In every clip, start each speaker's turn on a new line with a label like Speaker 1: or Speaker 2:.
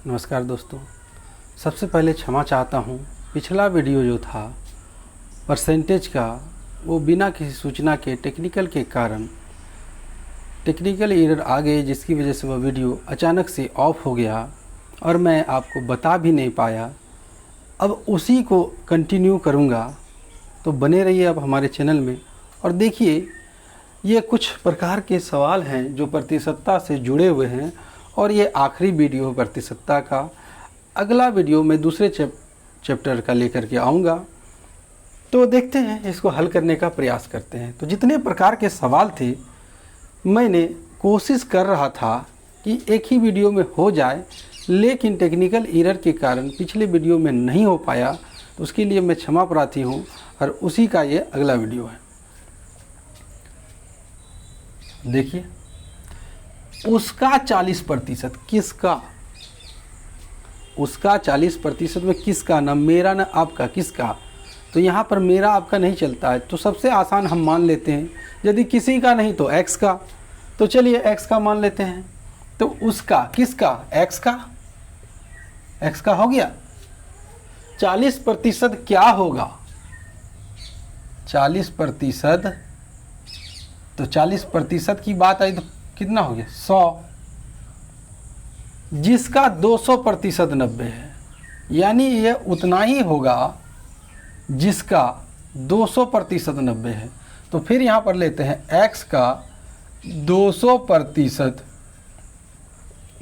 Speaker 1: नमस्कार दोस्तों। सबसे पहले क्षमा चाहता हूँ, पिछला वीडियो जो था परसेंटेज का, वो बिना किसी सूचना के टेक्निकल के कारण टेक्निकल एरर आ गए, जिसकी वजह से वह वीडियो अचानक से ऑफ हो गया और मैं आपको बता भी नहीं पाया। अब उसी को कंटिन्यू करूँगा, तो बने रहिए आप हमारे चैनल में और देखिए ये कुछ प्रकार के सवाल हैं जो प्रतिशतता से जुड़े हुए हैं और ये आखिरी वीडियो है प्रतिशतता का। अगला वीडियो मैं दूसरे चैप्टर का लेकर के आऊँगा, तो देखते हैं, इसको हल करने का प्रयास करते हैं। तो जितने प्रकार के सवाल थे, मैंने कोशिश कर रहा था कि एक ही वीडियो में हो जाए, लेकिन टेक्निकल एरर के कारण पिछले वीडियो में नहीं हो पाया, तो उसके लिए मैं क्षमा प्रार्थी हूँ और उसी का ये अगला वीडियो है। देखिए, उसका 40% किसका, उसका 40% में किसका, ना मेरा ना आपका, किसका। तो यहाँ पर मेरा आपका नहीं चलता है, तो सबसे आसान हम मान लेते हैं, यदि किसी का नहीं तो x का। तो चलिए x का मान लेते हैं। तो उसका, किसका, x का, x का हो गया। 40% क्या होगा, 40%, तो 40% की बात आई तो कितना हो गया, 100। जिसका 200% 90 है, यानी ये उतना ही होगा जिसका 200% 90 है। तो फिर यहाँ पर लेते हैं x का 200%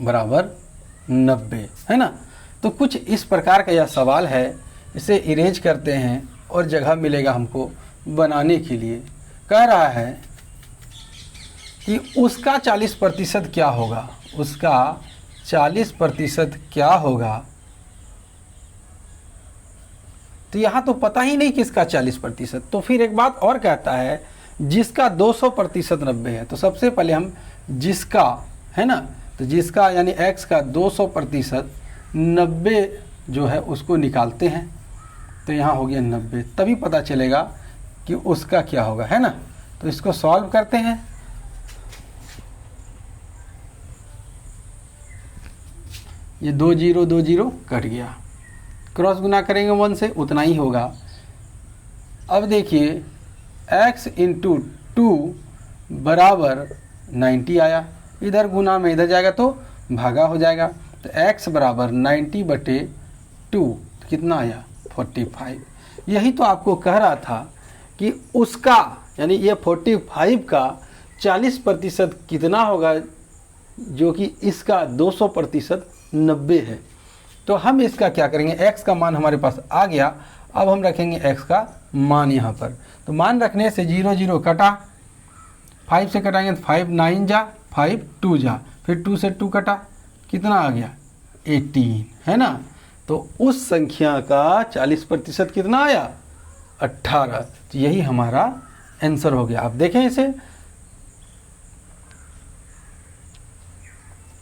Speaker 1: बराबर 90, है ना। तो कुछ इस प्रकार का यह सवाल है, इसे इरेज करते हैं और जगह मिलेगा हमको बनाने के लिए। कह रहा है कि उसका 40% क्या होगा, उसका 40% क्या होगा। तो यहाँ तो पता ही नहीं किसका 40%। तो फिर एक बात और कहता है, जिसका 200% 90 है। तो सबसे पहले हम जिसका, है ना, तो जिसका यानी x का 200% 90 जो है उसको निकालते हैं। तो यहाँ हो गया 90, तभी पता चलेगा कि उसका क्या होगा, है ना। तो इसको सॉल्व करते हैं। ये 2 0 2 0 कट गया, क्रॉस गुना करेंगे 1 से, उतना ही होगा। अब देखिए x इंटू 2 बराबर 90 आया, इधर गुना में इधर जाएगा तो भागा हो जाएगा। तो x बराबर 90/2, कितना आया, 45। यही तो आपको कह रहा था कि उसका यानी ये 45 का 40% कितना होगा, जो कि इसका 200% 90 है। तो हम इसका क्या करेंगे, x का मान हमारे पास आ गया। अब हम रखेंगे x का मान यहाँ पर। तो मान रखने से 0 0 कटा, 5 से कटाएंगे तो 5 9 जा, 5 2 जा, फिर 2 से 2 कटा, कितना आ गया, 18, है ना। तो उस संख्या का 40% कितना आया, 18। तो यही हमारा आंसर हो गया। आप देखें इसे,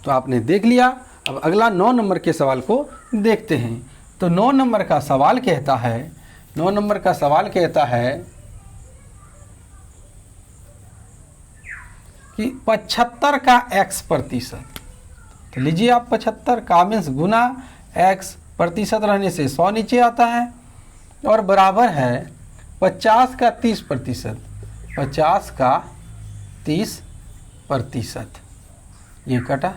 Speaker 1: तो आपने देख लिया। अब अगला 9 नंबर के सवाल को देखते हैं। तो 9 नंबर का सवाल कहता है, 9 नंबर का सवाल कहता है कि 75 का x%। तो लीजिए आप, 75 का मीन्स गुना x, प्रतिशत रहने से 100 नीचे आता है, और बराबर है 50 का 30%, 50 का 30%। ये कटा,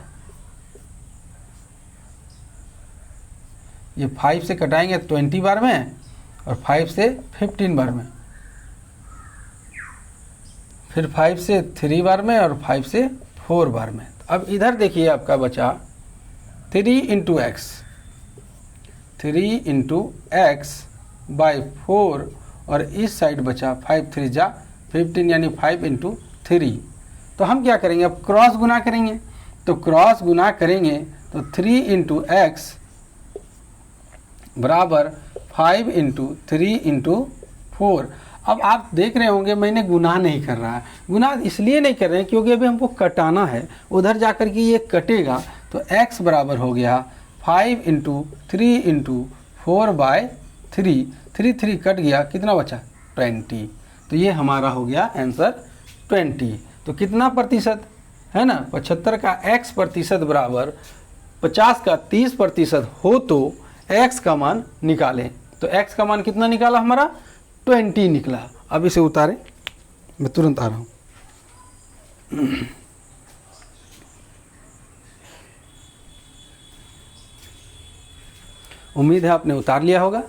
Speaker 1: ये 5 से कटाएंगे 20 बार में, और 5 से 15 बार में, फिर 5 से 3 बार में, और 5 से 4 बार में। अब इधर देखिए आपका बचा 3 into x, 3 into x by 4, और इस साइड बचा 5 3 जा 15, यानी 5 इंटू 3। तो हम क्या करेंगे, अब क्रॉस गुना करेंगे। तो क्रॉस गुना करेंगे तो 3 इंटू एक्स बराबर 5 इंटू 3 इंटू 4। अब आप देख रहे होंगे मैंने गुना नहीं कर रहा है। गुना इसलिए नहीं कर रहे हैं क्योंकि अभी हमको कटाना है, उधर जाकर के ये कटेगा। तो x बराबर हो गया 5 इंटू 3 इंटू 4/3, 3 3 कट गया, कितना बचा, 20। तो ये हमारा हो गया आंसर 20। तो कितना प्रतिशत है ना, 75 का x% बराबर 50 का 30% हो तो x का मान निकालें। तो x का मान कितना निकाला हमारा 20 निकला। अब इसे उतारें, मैं तुरंत आ रहा हूँ। उम्मीद है आपने उतार लिया होगा।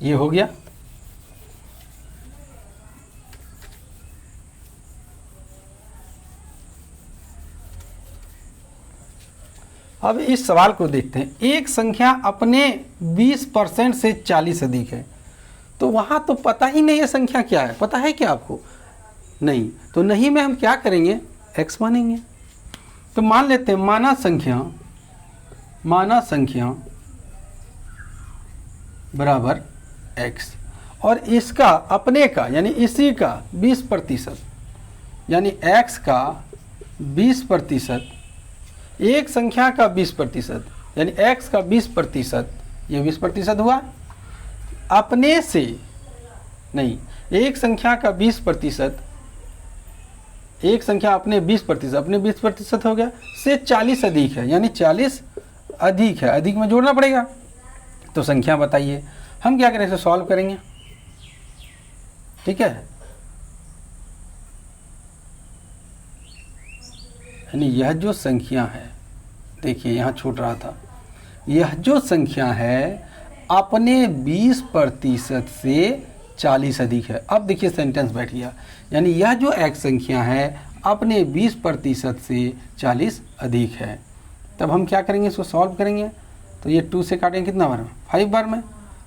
Speaker 1: ये हो गया। अब इस सवाल को देखते हैं। एक संख्या अपने 20% से 40 अधिक है, तो वहां तो पता ही नहीं है संख्या क्या है। पता है क्या आपको? नहीं। तो नहीं में हम क्या करेंगे, x मानेंगे। तो मान लेते हैं माना संख्या बराबर x, और इसका अपने का यानी इसी का 20%, यानी x का 20%, एक संख्या का 20%, यानी x का 20%, ये 20% हुआ। अपने से नहीं, एक संख्या का 20%, एक संख्या अपने 20%, अपने 20% हो गया, से 40 अधिक है, यानी 40 अधिक है। अधिक में जोड़ना पड़ेगा। तो संख्या बताइए। हम क्या करें, इसे सॉल्व करेंगे। ठीक है, यानी यह जो संख्या है, देखिए यहाँ छूट रहा था, यह जो संख्या है अपने 20% से 40 अधिक है। अब देखिए सेंटेंस बैठ गया, यानी यह जो एक संख्या है अपने 20% से 40 अधिक है। तब हम क्या करेंगे, इसको सॉल्व करेंगे। तो ये 2 से काटेंगे कितना बार में, 5 बार में।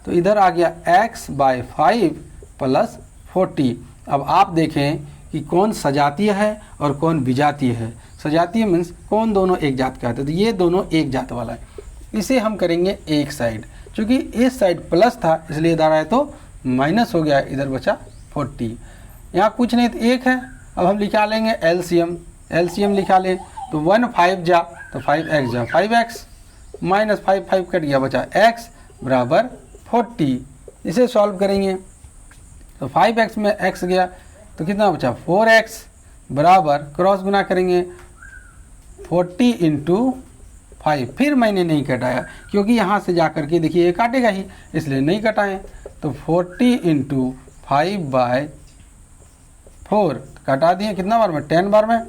Speaker 1: तो इधर आ गया x/5 + 40। अब आप देखें कि कौन सजातीय है और कौन विजातीय है। सजातीय मीन्स कौन दोनों एक जात का है, तो ये दोनों एक जात वाला है। इसे हम करेंगे एक साइड, क्योंकि इस साइड प्लस था इसलिए इधर आया तो माइनस हो गया, इधर बचा 40। यहाँ कुछ नहीं तो एक है। अब हम लिखा लेंगे एलसीएम। एलसीएम लिखा लें तो 1 5 जा तो 5x जा 5x, माइनस 5 5 कट गया, बचा x बराबर 40। इसे सॉल्व करेंगे तो 5x में x गया तो कितना बचा 4x बराबर, क्रॉस गुना करेंगे 40 × 5। फिर मैंने नहीं कटाया क्योंकि यहाँ से जा करके देखिए ये काटेगा ही, इसलिए नहीं कटाएं। तो 40 × 5/4 कटा दिए कितना बार में, 10 बार में।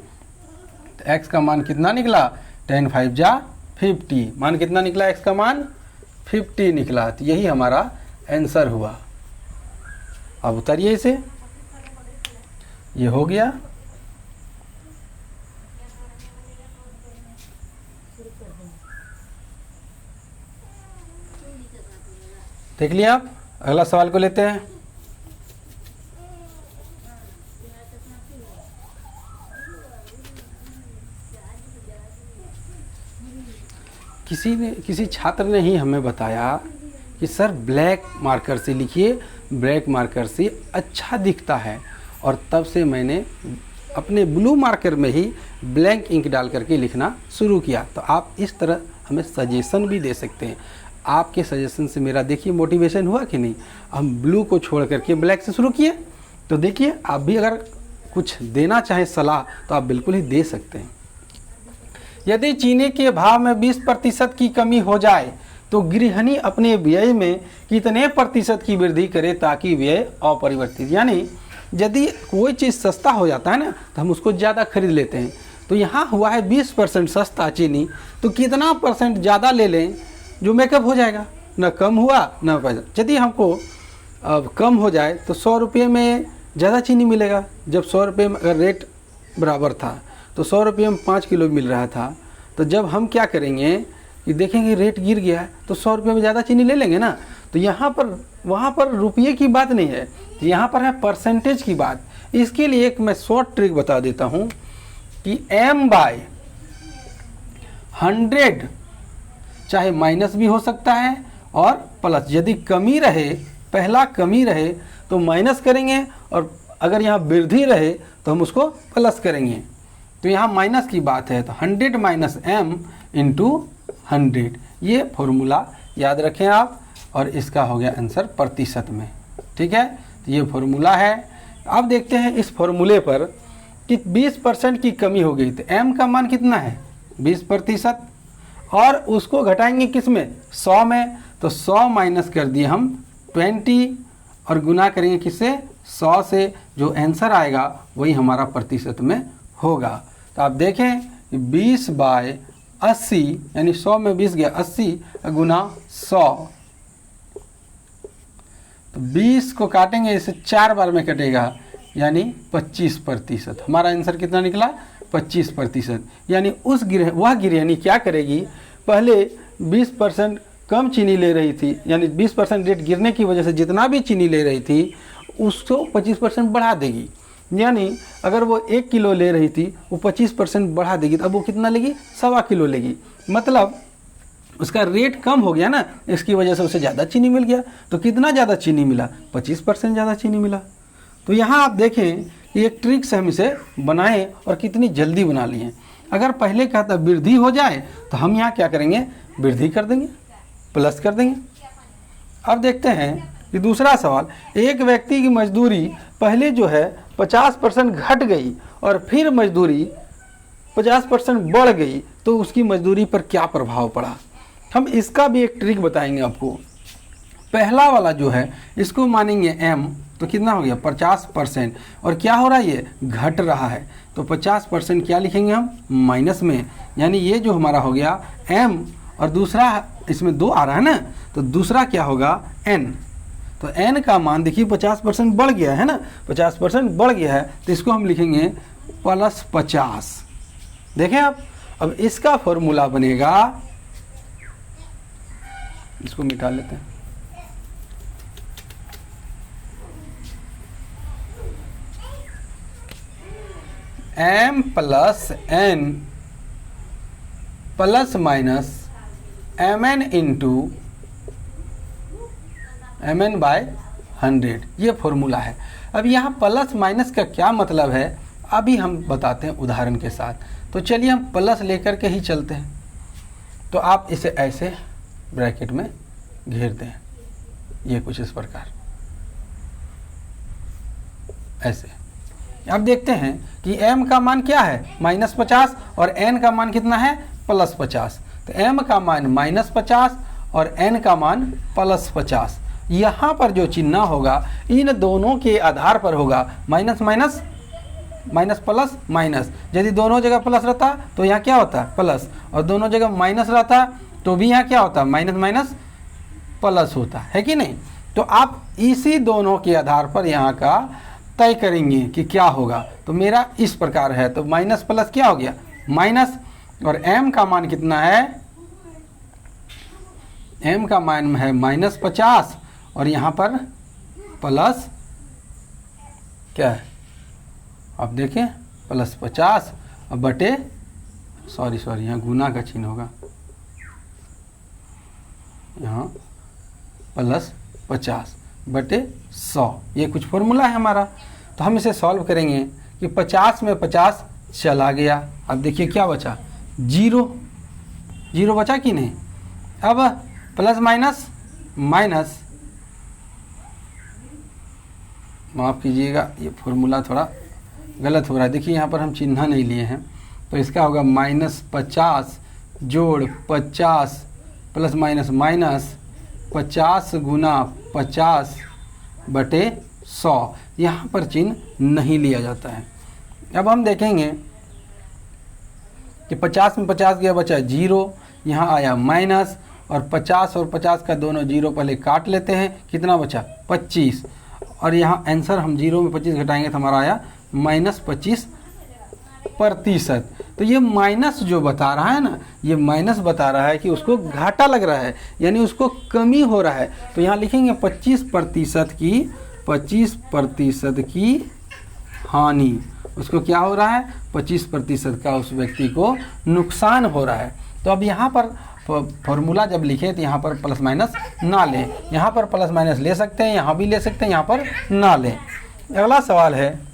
Speaker 1: तो x का मान कितना निकला, 10 5 जा 50। मान कितना निकला, x का मान 50 निकला। तो यही हमारा आंसर हुआ। अब उतारिए इसे, ये हो गया। देख लिया आप। अगला सवाल को लेते हैं। किसी छात्र ने ही हमें बताया कि सर ब्लैक मार्कर से लिखिए, ब्लैक मार्कर से अच्छा दिखता है। और तब से मैंने अपने ब्लू मार्कर में ही ब्लैंक इंक डाल करके लिखना शुरू किया। तो आप इस तरह हमें सजेशन भी दे सकते हैं। आपके सजेशन से मेरा देखिए मोटिवेशन हुआ कि नहीं। हम ब्लू को छोड़ करके ब्लैक से शुरू किए। तो देखिए आप भी अगर कुछ देना चाहें सलाह तो आप बिल्कुल ही दे सकते हैं। यदि चीनी के भाव में 20% की कमी हो जाए तो गृहिणी अपने व्यय में कितने प्रतिशत की वृद्धि करे ताकि व्यय अपरिवर्तित, यानी यदि कोई चीज़ सस्ता हो जाता है ना तो हम उसको ज़्यादा खरीद लेते हैं। तो यहाँ हुआ है 20% सस्ता चीनी, तो कितना परसेंट ज़्यादा ले लें जो मेकअप हो जाएगा, ना कम हुआ ना पैसा। यदि हमको अब कम हो जाए तो 100 रुपये में ज़्यादा चीनी मिलेगा। जब 100 रुपये में अगर रेट बराबर था तो 100 रुपये में 5 किलो मिल रहा था। तो जब हम क्या करेंगे कि देखेंगे रेट गिर गया है तो 100 रुपये में ज़्यादा चीनी ले लेंगे ना। तो यहाँ पर वहाँ पर रुपये की बात नहीं है, तो यहाँ पर है परसेंटेज की बात। इसके लिए एक मैं शॉर्ट ट्रिक बता देता हूँ कि m/100 चाहे माइनस भी हो सकता है और प्लस। यदि कमी रहे, पहला कमी रहे तो माइनस करेंगे, और अगर यहाँ वृद्धि रहे तो हम उसको प्लस करेंगे। तो यहाँ माइनस की बात है तो 100 - m × 100, ये फॉर्मूला याद रखें आप। और इसका हो गया आंसर प्रतिशत में। ठीक है, तो ये फॉर्मूला है। अब देखते हैं इस फॉर्मूले पर कि 20% की कमी हो गई तो m का मान कितना है 20%, और उसको घटाएंगे किस में, 100 में, तो 100 माइनस कर दिए हम 20 और गुना करेंगे किससे, 100 से, जो आंसर आएगा वही हमारा प्रतिशत में होगा। तो आप देखें 20/80 यानी 100 में 20 गया, 80 गुना 100, तो 20 को काटेंगे इसे 4 बार में कटेगा यानी 25%। हमारा आंसर कितना निकला, 25%। यानी वह गृहिणी क्या करेगी, पहले 20% कम चीनी ले रही थी, यानी 20% रेट गिरने की वजह से जितना भी चीनी ले रही थी उसको 25% बढ़ा देगी। यानी अगर वो 1 किलो ले रही थी वो 25% बढ़ा देगी, तो अब वो कितना लेगी, 1.25 किलो लेगी। मतलब उसका रेट कम हो गया ना, इसकी वजह से उसे ज़्यादा चीनी मिल गया। तो कितना ज़्यादा चीनी मिला, 25% ज़्यादा चीनी मिला। तो यहाँ आप देखें कि एक ट्रिक से हम इसे बनाएं और कितनी जल्दी बना लिए। अगर पहले कहता वृद्धि हो जाए तो हम यहाँ क्या करेंगे, वृद्धि कर देंगे, प्लस कर देंगे। अब देखते हैं कि दूसरा सवाल, एक व्यक्ति की मजदूरी पहले जो है 50% घट गई और फिर मजदूरी 50% बढ़ गई, तो उसकी मजदूरी पर क्या प्रभाव पड़ा। हम इसका भी एक ट्रिक बताएंगे आपको। पहला वाला जो है इसको मानेंगे m, तो कितना हो गया 50%, और क्या हो रहा है, ये घट रहा है, तो 50% क्या लिखेंगे हम, माइनस में, यानी ये जो हमारा हो गया m, और दूसरा इसमें 2 आ रहा है ना, तो दूसरा क्या होगा n। तो n का मान देखिए 50% बढ़ गया है ना, 50% बढ़ गया है, तो इसको हम लिखेंगे +50। देखें आप, अब इसका फॉर्मूला बनेगा, इसको मिटा लेते हैं, m + n ± mn × mn/100, ये फॉर्मूला है। अब यहाँ प्लस माइनस का क्या मतलब है अभी हम बताते हैं उदाहरण के साथ। तो चलिए हम प्लस लेकर के ही चलते हैं। तो आप इसे ऐसे ब्रैकेट में घेर दें, ये कुछ इस प्रकार ऐसे। अब देखते हैं कि m का मान क्या है, -50, और n का मान कितना है, +50। तो m का मान -50 और n का मान +50। यहाँ पर जो चिन्ह होगा इन दोनों के आधार पर होगा, minus minus minus plus minus. यदि दोनों जगह प्लस रहता तो यहाँ क्या होता है प्लस, और दोनों जगह माइनस रहता तो भी यहाँ क्या होता, माइनस माइनस प्लस होता है कि नहीं। तो आप इसी दोनों के आधार पर यहाँ का तय करेंगे कि क्या होगा। तो मेरा इस प्रकार है, तो माइनस प्लस क्या हो गया माइनस, और m का मान कितना है, m का मान है -50 और यहाँ पर प्लस क्या है, आप देखें +50 और बटे सॉरी यहाँ गुना का चिन्ह होगा, यहाँ +50 बटे 100, ये कुछ फॉर्मूला है हमारा। तो हम इसे सॉल्व करेंगे कि 50 में 50 चला गया, अब देखिए क्या बचा, 0 बचा कि नहीं। अब प्लस माइनस माइनस, माफ़ कीजिएगा ये फॉर्मूला थोड़ा गलत हो रहा है, देखिए यहाँ पर हम चिन्ह नहीं लिए हैं, तो इसका होगा -50 जोड़ 50 प्लस माइनस माइनस 50 गुना 50 बटे 100, यहाँ पर चिन्ह नहीं लिया जाता है। अब हम देखेंगे कि 50 में 50 गया, बचा 0, यहाँ आया माइनस, और 50 और 50 का दोनों 0 पहले काट लेते हैं, कितना बचा 25, और यहाँ आंसर हम 0 में 25 घटाएंगे तो हमारा आया -25%। तो ये माइनस जो बता रहा है ना, ये माइनस बता रहा है कि उसको घाटा लग रहा है, यानी उसको कमी हो रहा है। तो यहाँ लिखेंगे 25% की हानि, उसको क्या हो रहा है 25% का उस व्यक्ति को नुकसान हो रहा है। तो अब यहाँ पर फॉर्मूला जब लिखे तो यहाँ पर प्लस माइनस ना लें, यहाँ पर प्लस माइनस ले सकते हैं, यहाँ भी ले सकते हैं, यहाँ पर ना लें। अगला सवाल है,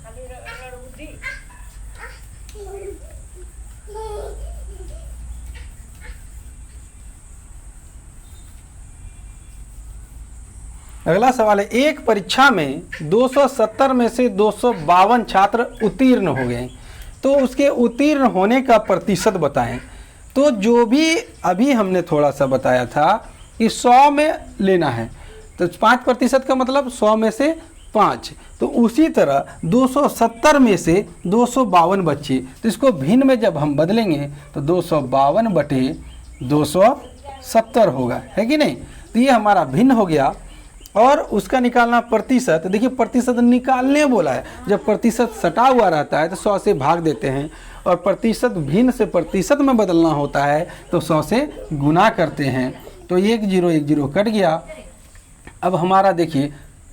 Speaker 1: एक परीक्षा में 270 में से 252 छात्र उत्तीर्ण हो गए, तो उसके उत्तीर्ण होने का प्रतिशत बताएं। तो जो भी अभी हमने थोड़ा सा बताया था कि 100 में लेना है, तो 5% का मतलब 100 में से 5। तो उसी तरह 270 में से 252 बच्चे, तो इसको भिन्न में जब हम बदलेंगे तो 252 बटे 270 होगा, है कि नहीं। तो ये हमारा भिन्न हो गया। और उसका निकालना प्रतिशत, देखिए प्रतिशत निकालने बोला है, जब प्रतिशत सटा हुआ रहता है तो 100 से भाग देते हैं, और प्रतिशत भिन्न से प्रतिशत में बदलना होता है तो 100 से गुना करते हैं। तो 1 0 कट गया। अब हमारा देखिए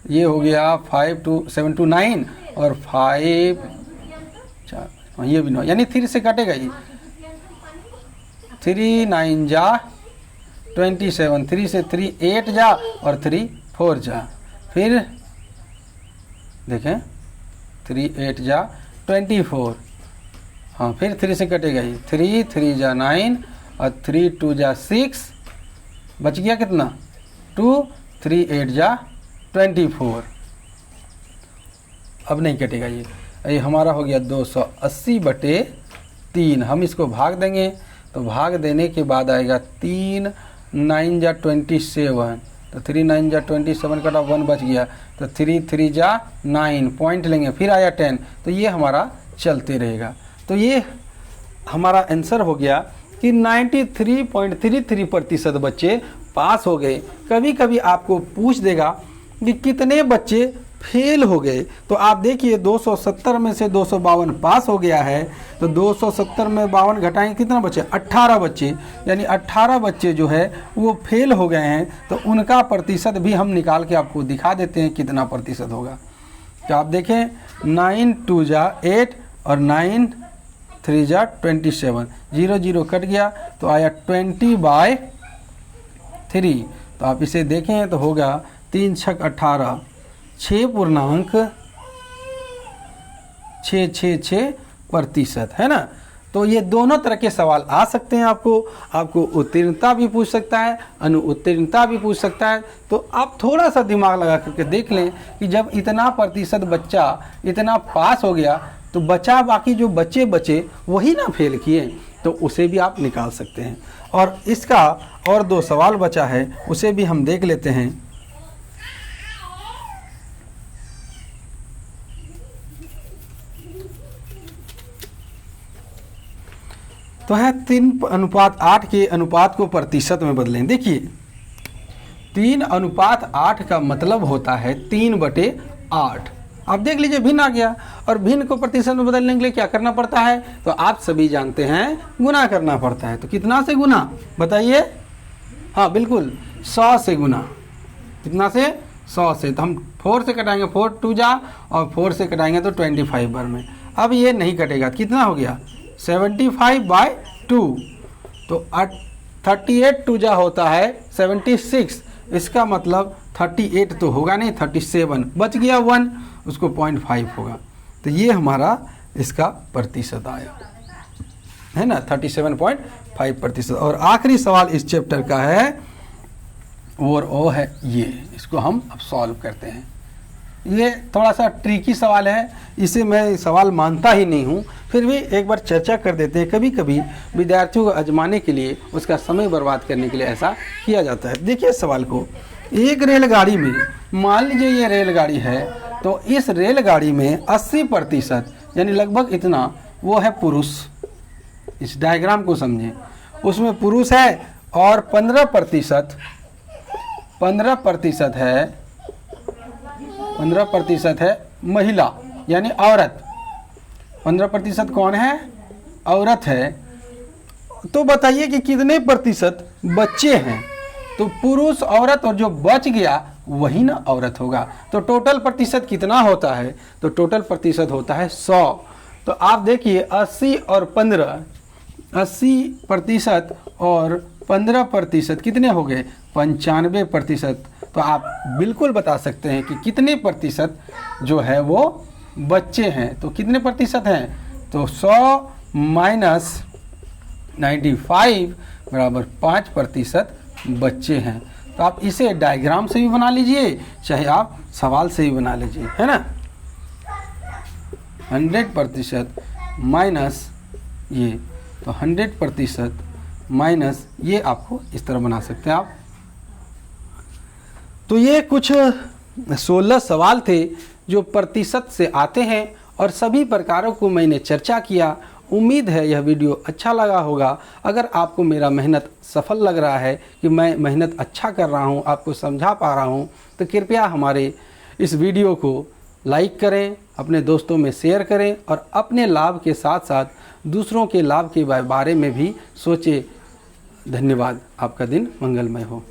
Speaker 1: ये हो गया 5 2 7 2 9 और 5 4 ये भी 9, यानी 3 से कटेगा ये। 3 9 जा 27, 3 से 3 8 जा और 3 4 जा, फिर देखें 3 8 जा 24, हाँ फिर 3 से कटेगा ये। 3 3 जा 9 और 3 2 जा 6, बच गया कितना 2, 3 8 जा 24, अब नहीं कटेगा ये हमारा हो गया 280 बटे 3। हम इसको भाग देंगे तो भाग देने के बाद आएगा 3 9 जा 27, तो 3 9 जा 27 कटा 1 बच गया, तो 3 3 जा 9 पॉइंट लेंगे, फिर आया 10, तो ये हमारा चलते रहेगा। तो ये हमारा आंसर हो गया कि 93.33% बच्चे पास हो गए। कभी कभी आपको पूछ देगा कि कितने बच्चे फेल हो गए, तो आप देखिए 270 में से 252 पास हो गया है, तो 270 में 52 घटाएंगे कितना बचे 18 बच्चे, यानी 18 बच्चे जो है वो फेल हो गए हैं। तो उनका प्रतिशत भी हम निकाल के आपको दिखा देते हैं कितना प्रतिशत होगा। तो आप देखें 9 2 जा 8 और 9 3 जा 27, 0 0 कट गया तो आया 20/3। तो आप इसे देखें तो होगा 3 छक 18, 6.666% है ना। तो ये दोनों तरह के सवाल आ सकते हैं आपको उत्तीर्णता भी पूछ सकता है, अनुत्तीर्णता भी पूछ सकता है। तो आप थोड़ा सा दिमाग लगा करके देख लें कि जब इतना प्रतिशत बच्चा इतना पास हो गया तो बचा बाकी जो बच्चे बचे वही ना फेल किए, तो उसे भी आप निकाल सकते हैं। और इसका और 2 सवाल बचा है, उसे भी हम देख लेते हैं। तो है 3:8 के अनुपात को प्रतिशत में बदलें। देखिए 3:8 का मतलब होता है 3/8। आप देख लीजिए भिन्न आ गया, और भिन्न को प्रतिशत में बदलने के लिए क्या करना पड़ता है, तो आप सभी जानते हैं गुना करना पड़ता है। तो कितना से गुना बताइए, हाँ बिल्कुल 100 से गुना। कितना से 100 से, तो हम 4 से कटाएंगे 4 2 जा और 4 से कटाएंगे तो 25 बार में। अब ये नहीं कटेगा, कितना हो गया 75/2, तो 38 2 जा होता है 76, इसका मतलब 38 तो होगा नहीं 37, बच गया 1, उसको 0.5 होगा। तो ये हमारा इसका प्रतिशत आया है ना 37.5%। और आखिरी सवाल इस चैप्टर का है और वो है ये, इसको हम अब सॉल्व करते हैं। ये थोड़ा सा ट्रिकी सवाल है, इसे मैं सवाल मानता ही नहीं हूँ, फिर भी एक बार चर्चा कर देते हैं। कभी कभी विद्यार्थियों को आजमाने के लिए, उसका समय बर्बाद करने के लिए ऐसा किया जाता है। देखिए सवाल को, एक रेलगाड़ी में, मान लीजिए ये रेलगाड़ी है, तो इस रेलगाड़ी में 80% यानी लगभग इतना वो है पुरुष। इस डायग्राम को समझें, उसमें पुरुष है और 15% है महिला यानी औरत। 15% कौन है, औरत है। तो बताइए कि कितने प्रतिशत बच्चे हैं, तो पुरुष औरत और जो बच गया वही ना औरत होगा। तो टोटल प्रतिशत कितना होता है, तो टोटल प्रतिशत होता है 100। तो आप देखिए 80 और 15, 80% और 15% कितने हो गए 95%। तो आप बिल्कुल बता सकते हैं कि कितने प्रतिशत जो है वो बच्चे हैं। तो कितने प्रतिशत हैं, तो 100 माइनस 95 बराबर 5% बच्चे हैं। तो आप इसे डायग्राम से भी बना लीजिए, चाहे आप सवाल से भी बना लीजिए, है ना। 100% माइनस ये, तो 100% माइनस ये आपको इस तरह बना सकते हैं आप। तो ये कुछ 16 सवाल थे जो प्रतिशत से आते हैं और सभी प्रकारों को मैंने चर्चा किया। उम्मीद है यह वीडियो अच्छा लगा होगा। अगर आपको मेरा मेहनत सफल लग रहा है कि मैं मेहनत अच्छा कर रहा हूँ, आपको समझा पा रहा हूँ, तो कृपया हमारे इस वीडियो को लाइक करें, अपने दोस्तों में शेयर करें और अपने लाभ के साथ साथ दूसरों के लाभ के बारे में भी सोचें। धन्यवाद। आपका दिन मंगलमय हो।